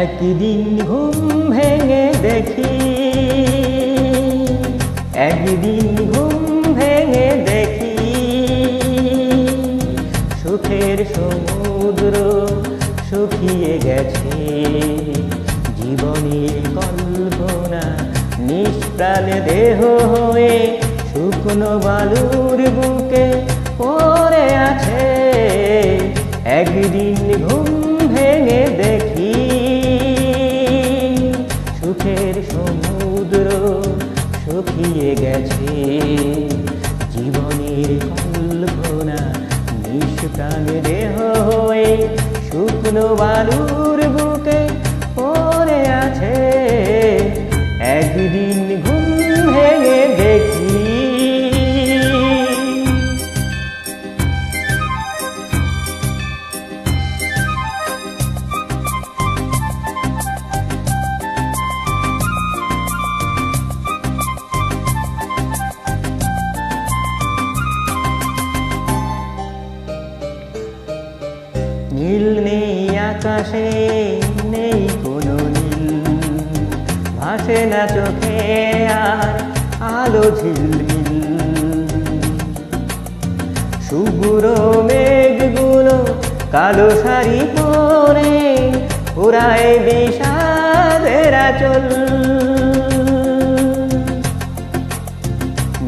একদিন ঘুম ভেঙে দেখি, একদিন ঘুম ভেঙে দেখি, সুখের সমুদ্র শুকিয়ে গেছে। জীবনের কল্পনা নিষ্প্রাণ দেহ হয়ে শুকনো বালুর বুকে পড়ে আছে। একদিন ঘুম ভেঙে দেখি, সুখের সমুদ্র শুকিয়ে গেছে। জীবনের কল্পনা নিষ্প্রাণ দেহ হয়ে শুকনো বালুর বুকে পড়ে আছে। একদিন ঘুম ভেঙে দেখি। নীল নেই আকাশে, নেই কোনো নীল, ভাসে না চোখে আর আলো ঝিলমিল। শুভ্র মেঘগুলো কালো শাড়ি পরে পুরায় বিষাদের আঁচল।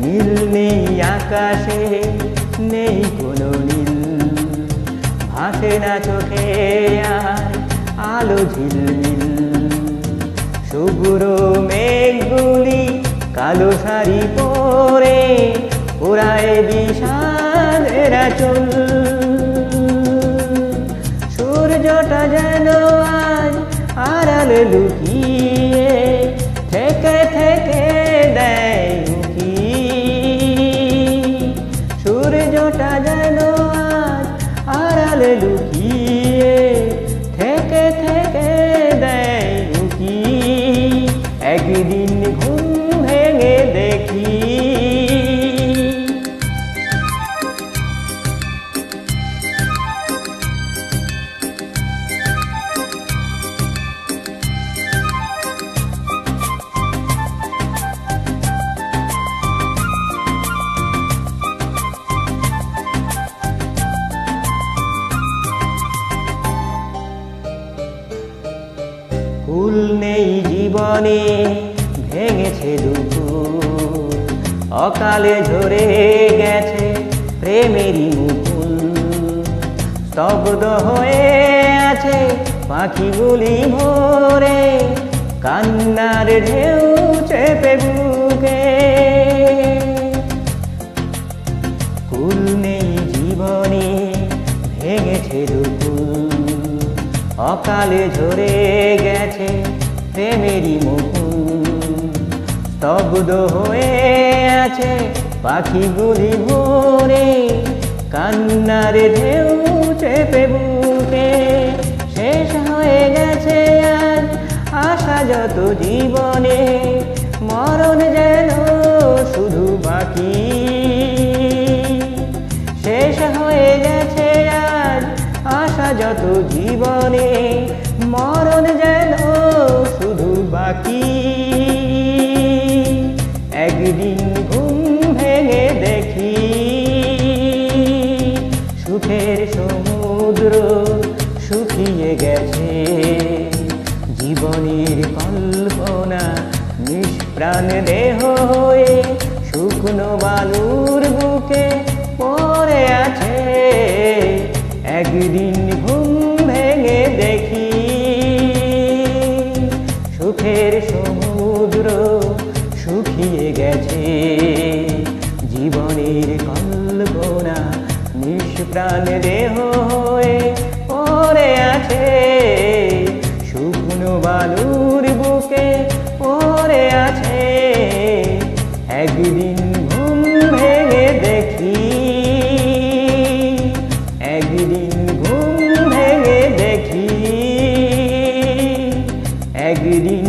নীল নেই আকাশে, নেই কোনো নীল, ভাসে না চোখে আর আলো ঝিলমিল। শুভ্র মেঘগুলি কালো শাড়ি পরে পুরায় বিষাদের আঁচল। সূর্যটা যেন আজ আড়ালে লুকিয়ে থেকে থেকে দেয় উঁকি। সূর্যটা যেন আজ আড়ালে লুকিয়ে থেকে থেকে দেয় উঁকি। একদিন ঘুম ভেঙে দেখি। ফুল নেই জীবনে, ভেঙেছে দুপুর, অকালে ঝরে গেছে প্রেমেরই মুকুল। স্তব্ধ হয়ে আছে পাখিগুলি ভোরে, কান্নার ঢেউ চেপে বুকে। ফুল নেই জীবনে, ভেঙেছে দুপুর, অকালে ঝরে গেছে প্রেমেরই মুকুল। স্তব্ধ হয়ে আছে পাখিগুলি ভোরে, কান্নার ঢেউ চেপে বুকে। শেষ হয়ে গেছে আজ আশা যত জীবনে, মরণ যেন শুধু বাকি। শেষ হয়ে গেছে আজ আশা যত জীবনে, মরণ যেন শুধু বাকি। একদিন ঘুম ভেঙে দেখি, সুখের সমুদ্র শুকিয়ে গেছে। জীবনের কল্পনা নিষ্প্রাণ দেহ হয়ে শুকনো বালুর বুকে পড়ে আছে। একদিন ঘুম ভেঙে দেখি, সুখের সমুদ্র শুকিয়ে গেছে। জীবনের কল্পনা নিষ্প্রাণ দেহ হয়ে পড়ে আছে। শুকনো বালুর বুকে পড়ে আছে। একদিন ঘুম ভেঙে দেখি, একদিন ঘুম ভেঙে দেখি, একদিন